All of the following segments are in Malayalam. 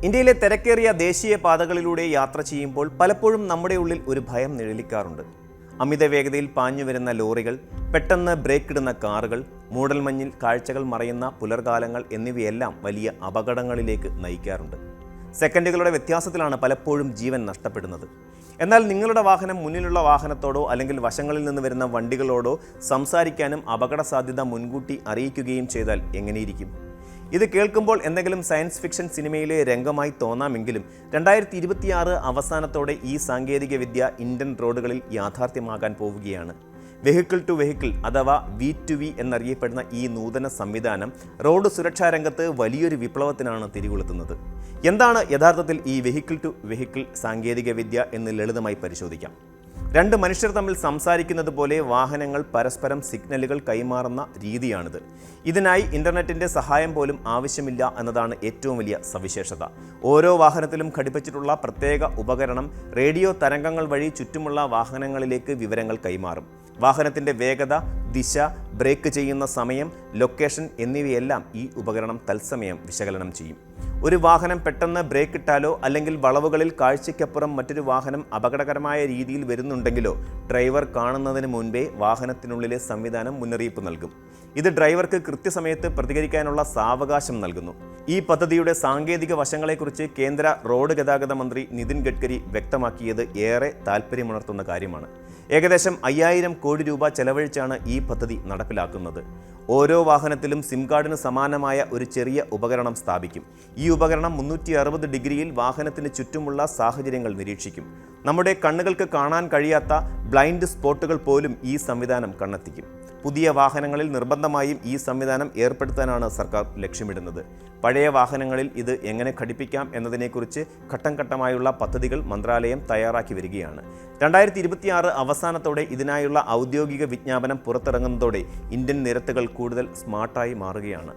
ഇന്ത്യയിലെ തിരക്കേറിയ ദേശീയ പാതകളിലൂടെ യാത്ര ചെയ്യുമ്പോൾ പലപ്പോഴും നമ്മുടെ ഉള്ളിൽ ഒരു ഭയം നിഴലിക്കാറുണ്ട്. അമിത വേഗതയിൽ പാഞ്ഞു വരുന്ന ലോറികൾ, പെട്ടെന്ന് ബ്രേക്ക് ഇടുന്ന കാറുകൾ, മൂടൽമഞ്ഞിൽ കാഴ്ചകൾ മറയുന്ന പുലർകാലങ്ങൾ എന്നിവയെല്ലാം വലിയ അപകടങ്ങളിലേക്ക് നയിക്കാറുണ്ട്. സെക്കൻഡുകളുടെ വ്യത്യാസത്തിലാണ് പലപ്പോഴും ജീവൻ നഷ്ടപ്പെടുന്നത്. എന്നാൽ നിങ്ങളുടെ വാഹനം മുന്നിലുള്ള വാഹനത്തോടോ അല്ലെങ്കിൽ വശങ്ങളിൽ നിന്ന് വരുന്ന വണ്ടികളോടോ സംസാരിക്കാനും അപകട സാധ്യത മുൻകൂട്ടി അറിയിക്കുകയും ചെയ്താൽ എങ്ങനെയിരിക്കും? ഇത് കേൾക്കുമ്പോൾ എന്തെങ്കിലും സയൻസ് ഫിക്ഷൻ സിനിമയിലെ രംഗമായി തോന്നാമെങ്കിലും 2026 അവസാനത്തോടെ ഈ സാങ്കേതികവിദ്യ ഇന്ത്യൻ റോഡുകളിൽ യാഥാർത്ഥ്യമാകാൻ പോവുകയാണ്. വെഹിക്കിൾ ടു വെഹിക്കിൾ അഥവാ V2V എന്നറിയപ്പെടുന്ന ഈ നൂതന സംവിധാനം റോഡ് സുരക്ഷാ രംഗത്ത് വലിയൊരു വിപ്ലവത്തിനാണ് തിരികൊളുത്തുന്നത്. എന്താണ് യഥാർത്ഥത്തിൽ ഈ വെഹിക്കിൾ ടു വെഹിക്കിൾ സാങ്കേതികവിദ്യ എന്ന് ലളിതമായി പരിശോധിക്കാം. രണ്ട് മനുഷ്യർ തമ്മിൽ സംസാരിക്കുന്നത് പോലെ വാഹനങ്ങൾ പരസ്പരം സിഗ്നലുകൾ കൈമാറുന്ന രീതിയാണിത്. ഇതിനായി ഇൻ്റർനെറ്റിൻ്റെ സഹായം പോലും ആവശ്യമില്ല എന്നതാണ് ഏറ്റവും വലിയ സവിശേഷത. ഓരോ വാഹനത്തിലും ഘടിപ്പിച്ചിട്ടുള്ള പ്രത്യേക ഉപകരണം റേഡിയോ തരംഗങ്ങൾ വഴി ചുറ്റുമുള്ള വാഹനങ്ങളിലേക്ക് വിവരങ്ങൾ കൈമാറും. വാഹനത്തിൻ്റെ വേഗത, ദിശ, ബ്രേക്ക് ചെയ്യുന്ന സമയം, ലൊക്കേഷൻ എന്നിവയെല്ലാം ഈ ഉപകരണം തത്സമയം വിശകലനം ചെയ്യും. ഒരു വാഹനം പെട്ടെന്ന് ബ്രേക്ക് ഇട്ടാലോ അല്ലെങ്കിൽ വളവുകളിൽ കാഴ്ചയ്ക്കപ്പുറം മറ്റൊരു വാഹനം അപകടകരമായ രീതിയിൽ വരുന്നുണ്ടെങ്കിലോ ഡ്രൈവർ കാണുന്നതിന് മുൻപേ വാഹനത്തിനുള്ളിലെ സംവിധാനം മുന്നറിയിപ്പ് നൽകും. ഇത് ഡ്രൈവർക്ക് കൃത്യസമയത്ത് പ്രതികരിക്കാനുള്ള സാവകാശം നൽകുന്നു. ഈ പദ്ധതിയുടെ സാങ്കേതിക വശങ്ങളെക്കുറിച്ച് കേന്ദ്ര റോഡ് ഗതാഗത മന്ത്രി നിതിൻ ഗഡ്കരി വ്യക്തമാക്കിയത് ഏറെ താൽപ്പര്യമുണർത്തുന്ന കാര്യമാണ്. ഏകദേശം 5000 കോടി രൂപ ചെലവഴിച്ചാണ് ഈ പദ്ധതി നടപ്പിലാക്കുന്നത്. ഓരോ വാഹനത്തിലും സിം കാർഡിന് സമാനമായ ഒരു ചെറിയ ഉപകരണം സ്ഥാപിക്കും. ഈ ഉപകരണം 360 ഡിഗ്രിയിൽ വാഹനത്തിന് ചുറ്റുമുള്ള സാഹചര്യങ്ങൾ നിരീക്ഷിക്കും. നമ്മുടെ കണ്ണുകൾക്ക് കാണാൻ കഴിയാത്ത ബ്ലൈൻഡ് സ്പോട്ടുകൾ പോലും ഈ സംവിധാനം കണ്ടെത്തിക്കും. പുതിയ വാഹനങ്ങളിൽ നിർബന്ധമായും ഈ സംവിധാനം ഏർപ്പെടുത്താനാണ് സർക്കാർ ലക്ഷ്യമിടുന്നത്. പഴയ വാഹനങ്ങളിൽ ഇത് എങ്ങനെ ഘടിപ്പിക്കാം എന്നതിനെക്കുറിച്ച് ഘട്ടം ഘട്ടമായുള്ള പദ്ധതികൾ മന്ത്രാലയം തയ്യാറാക്കി വരികയാണ്. 2026 അവസാനത്തോടെ ഇതിനായുള്ള ഔദ്യോഗിക വിജ്ഞാപനം പുറത്തിറങ്ങുന്നതോടെ ഇന്ത്യൻ നിരത്തുകൾ കൂടുതൽ സ്മാർട്ടായി മാറുകയാണ്.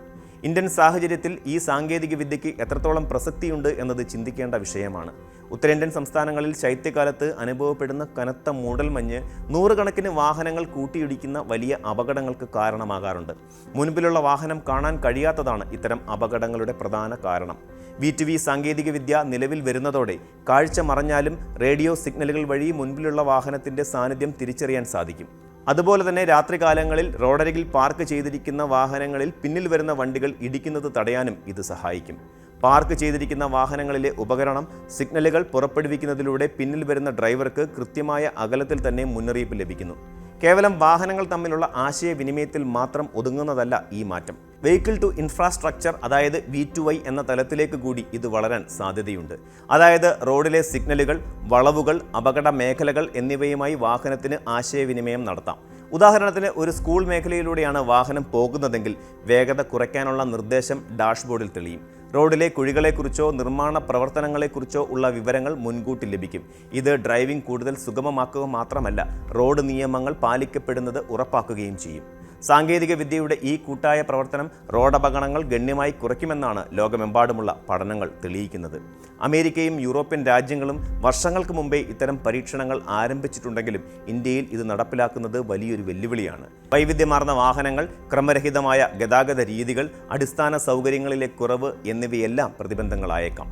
ഇന്ത്യൻ സാഹചര്യത്തിൽ ഈ സാങ്കേതിക വിദ്യയ്ക്ക് എത്രത്തോളം പ്രസക്തിയുണ്ട് എന്നത് ചിന്തിക്കേണ്ട വിഷയമാണ്. ഉത്തരേന്ത്യൻ സംസ്ഥാനങ്ങളിൽ ശൈത്യകാലത്ത് അനുഭവപ്പെടുന്ന കനത്ത മൂടൽമഞ്ഞ് നൂറുകണക്കിന് വാഹനങ്ങൾ കൂട്ടിയിടിക്കുന്ന വലിയ അപകടങ്ങൾക്ക് കാരണമാകാറുണ്ട്. മുൻപിലുള്ള വാഹനം കാണാൻ കഴിയാത്തതാണ് ഇത്തരം അപകടങ്ങളുടെ പ്രധാന കാരണം. V2V സാങ്കേതികവിദ്യ നിലവിൽ വരുന്നതോടെ കാഴ്ച മറഞ്ഞാലും റേഡിയോ സിഗ്നലുകൾ വഴി മുൻപിലുള്ള വാഹനത്തിൻ്റെ സാന്നിധ്യം തിരിച്ചറിയാൻ സാധിക്കും. അതുപോലെ തന്നെ രാത്രികാലങ്ങളിൽ റോഡരികിൽ പാർക്ക് ചെയ്തിരിക്കുന്ന വാഹനങ്ങളിൽ പിന്നിൽ വരുന്ന വണ്ടികൾ ഇടിക്കുന്നത് തടയാനും ഇത് സഹായിക്കും. പാർക്ക് ചെയ്തിരിക്കുന്ന വാഹനങ്ങളിലെ ഉപകരണം സിഗ്നലുകൾ പുറപ്പെടുവിക്കുന്നതിലൂടെ പിന്നിൽ വരുന്ന ഡ്രൈവർക്ക് കൃത്യമായ അകലത്തിൽ തന്നെ മുന്നറിയിപ്പ് ലഭിക്കുന്നു. കേവലം വാഹനങ്ങൾ തമ്മിലുള്ള ആശയവിനിമയത്തിൽ മാത്രം ഒതുങ്ങുന്നതല്ല ഈ മാറ്റം. വെഹിക്കിൾ ടു ഇൻഫ്രാസ്ട്രക്ചർ അതായത് V2I എന്ന തലത്തിലേക്ക് കൂടി ഇത് വളരാൻ സാധ്യതയുണ്ട്. അതായത് റോഡിലെ സിഗ്നലുകൾ, വളവുകൾ, അപകട മേഖലകൾ എന്നിവയുമായി വാഹനത്തിന് ആശയവിനിമയം നടത്താം. ഉദാഹരണത്തിന് ഒരു സ്കൂൾ മേഖലയിലൂടെയാണ് വാഹനം പോകുന്നതെങ്കിൽ വേഗത കുറയ്ക്കാനുള്ള നിർദ്ദേശം ഡാഷ്ബോർഡിൽ തെളിയും. റോഡിലെ കുഴികളെക്കുറിച്ചോ നിർമ്മാണ പ്രവർത്തനങ്ങളെക്കുറിച്ചോ ഉള്ള വിവരങ്ങൾ മുൻകൂട്ടി ലഭിക്കും. ഇത് ഡ്രൈവിംഗ് കൂടുതൽ സുഗമമാക്കുക മാത്രമല്ല, റോഡ് നിയമങ്ങൾ പാലിക്കപ്പെടുന്നത് ഉറപ്പാക്കുകയും ചെയ്യും. സാങ്കേതിക വിദ്യയുടെ ഈ കൂട്ടായ പ്രവർത്തനം റോഡപകടങ്ങൾ ഗണ്യമായി കുറയ്ക്കുമെന്നാണ് ലോകമെമ്പാടുമുള്ള പഠനങ്ങൾ തെളിയിക്കുന്നത്. അമേരിക്കയും യൂറോപ്യൻ രാജ്യങ്ങളും വർഷങ്ങൾക്ക് മുമ്പേ ഇത്തരം പരീക്ഷണങ്ങൾ ആരംഭിച്ചിട്ടുണ്ടെങ്കിലും ഇന്ത്യയിൽ ഇത് നടപ്പിലാക്കുന്നത് വലിയൊരു വെല്ലുവിളിയാണ്. വൈവിധ്യമാർന്ന വാഹനങ്ങൾ, ക്രമരഹിതമായ ഗതാഗത രീതികൾ, അടിസ്ഥാന സൗകര്യങ്ങളിലെ കുറവ് എന്നിവയെല്ലാം പ്രതിബന്ധങ്ങളായേക്കാം.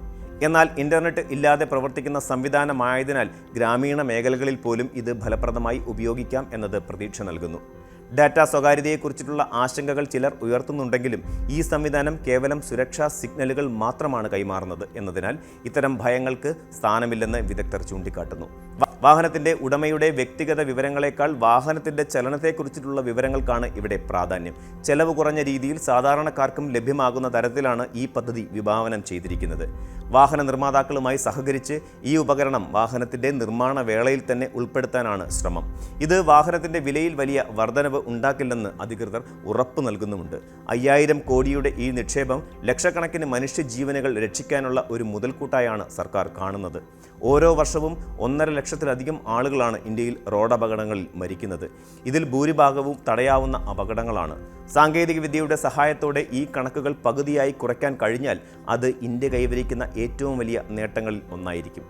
എന്നാൽ ഇൻ്റർനെറ്റ് ഇല്ലാതെ പ്രവർത്തിക്കുന്ന സംവിധാനമായതിനാൽ ഗ്രാമീണ മേഖലകളിൽ പോലും ഇത് ഫലപ്രദമായി ഉപയോഗിക്കാം എന്നത് പ്രതീക്ഷ നൽകുന്നു. ഡാറ്റ സ്വകാര്യതയെക്കുറിച്ചിട്ടുള്ള ആശങ്കകൾ ചിലർ ഉയർത്തുന്നുണ്ടെങ്കിലും ഈ സംവിധാനം കേവലം സുരക്ഷാ സിഗ്നലുകൾ മാത്രമാണ് കൈമാറുന്നത് എന്നതിനാൽ ഇത്തരം ഭയങ്ങൾക്ക് സ്ഥാനമില്ലെന്ന് വിദഗ്ധർ ചൂണ്ടിക്കാട്ടുന്നു. വാഹനത്തിൻ്റെ ഉടമയുടെ വ്യക്തിഗത വിവരങ്ങളെക്കാൾ വാഹനത്തിൻ്റെ ചലനത്തെക്കുറിച്ചിട്ടുള്ള വിവരങ്ങൾക്കാണ് ഇവിടെ പ്രാധാന്യം. ചെലവ് കുറഞ്ഞ രീതിയിൽ സാധാരണക്കാർക്കും ലഭ്യമാകുന്ന തരത്തിലാണ് ഈ പദ്ധതി വിഭാവനം ചെയ്തിരിക്കുന്നത്. വാഹന നിർമ്മാതാക്കളുമായി സഹകരിച്ച് ഈ ഉപകരണം വാഹനത്തിൻ്റെ നിർമ്മാണ വേളയിൽ തന്നെ ഉൾപ്പെടുത്താനാണ് ശ്രമം. ഇത് വാഹനത്തിൻ്റെ വിലയിൽ വലിയ വർധനവ് ഉണ്ടാക്കില്ലെന്ന് അധികൃതർ ഉറപ്പു നൽകുന്നുമുണ്ട്. 5000 കോടിയുടെ ഈ നിക്ഷേപം ലക്ഷക്കണക്കിന് മനുഷ്യജീവനുകൾ രക്ഷിക്കാനുള്ള ഒരു മുതൽക്കൂട്ടായാണ് സർക്കാർ കാണുന്നത്. ഓരോ വർഷവും 1.5 ലക്ഷത്തിലധികം ആളുകളാണ് ഇന്ത്യയിൽ റോഡപകടങ്ങളിൽ മരിക്കുന്നത്. ഇതിൽ ഭൂരിഭാഗവും തടയാവുന്ന അപകടങ്ങളാണ്. സാങ്കേതികവിദ്യയുടെ സഹായത്തോടെ ഈ കണക്കുകൾ പകുതിയായി കുറയ്ക്കാൻ കഴിഞ്ഞാൽ അത് ഇന്ത്യ കൈവരിക്കുന്ന ഏറ്റവും വലിയ നേട്ടങ്ങളിൽ ഒന്നായിരിക്കും.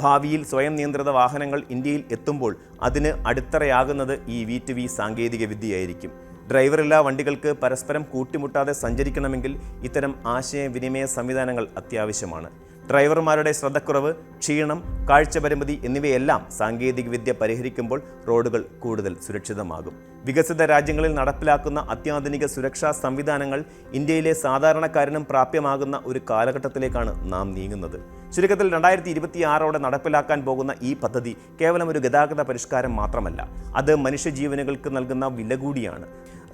ഭാവിയിൽ സ്വയം നിയന്ത്രിത വാഹനങ്ങൾ ഇന്ത്യയിൽ എത്തുമ്പോൾ അതിന് അടിത്തറയാകുന്നത് ഈ V2V സാങ്കേതികവിദ്യയായിരിക്കും. ഡ്രൈവറില്ലാ വണ്ടികൾക്ക് പരസ്പരം കൂട്ടിമുട്ടാതെ സഞ്ചരിക്കണമെങ്കിൽ ഇത്തരം ആശയവിനിമയ സംവിധാനങ്ങൾ അത്യാവശ്യമാണ്. ഡ്രൈവർമാരുടെ ശ്രദ്ധക്കുറവ്, ക്ഷീണം, കാഴ്ച പരിമിതി എന്നിവയെല്ലാം സാങ്കേതികവിദ്യ പരിഹരിക്കുമ്പോൾ റോഡുകൾ കൂടുതൽ സുരക്ഷിതമാകും. വികസിത രാജ്യങ്ങളിൽ നടപ്പിലാക്കുന്ന അത്യാധുനിക സുരക്ഷാ സംവിധാനങ്ങൾ ഇന്ത്യയിലെ സാധാരണക്കാരനും പ്രാപ്യമാകുന്ന ഒരു കാലഘട്ടത്തിലേക്കാണ് നാം നീങ്ങുന്നത്. ചുരുക്കത്തിൽ 2026 നടപ്പിലാക്കാൻ പോകുന്ന ഈ പദ്ധതി കേവലം ഒരു ഗതാഗത പരിഷ്കാരം മാത്രമല്ല, അത് മനുഷ്യജീവനുകൾക്ക് നൽകുന്ന വില കൂടിയാണ്.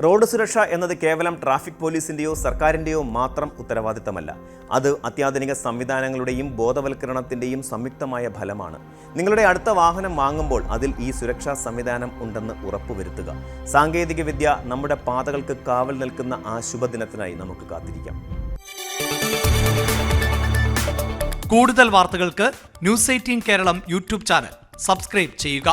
റോഡ് സുരക്ഷ എന്നത് കേവലം ട്രാഫിക് പോലീസിൻ്റെയോ സർക്കാരിൻ്റെയോ മാത്രം ഉത്തരവാദിത്തമല്ല. അത് അത്യാധുനിക സംവിധാനങ്ങളുടെയും ബോധവൽക്കരണത്തിൻ്റെയും സംയുക്തമായ ഫലമാണ്. നിങ്ങളുടെ അടുത്ത വാഹനം വാങ്ങുമ്പോൾ അതിൽ ഈ സുരക്ഷാ സംവിധാനം ഉണ്ടെന്ന് ഉറപ്പുവരുത്തുക. സാങ്കേതികവിദ്യ നമ്മുടെ പാതകൾക്ക് കാവൽ നിൽക്കുന്ന ആ ശുഭദിനത്തിനായി നമുക്ക് കാത്തിരിക്കാം. കൂടുതൽ വാർത്തകൾക്ക് news 18 Keralam YouTube channel subscribe ചെയ്യുക.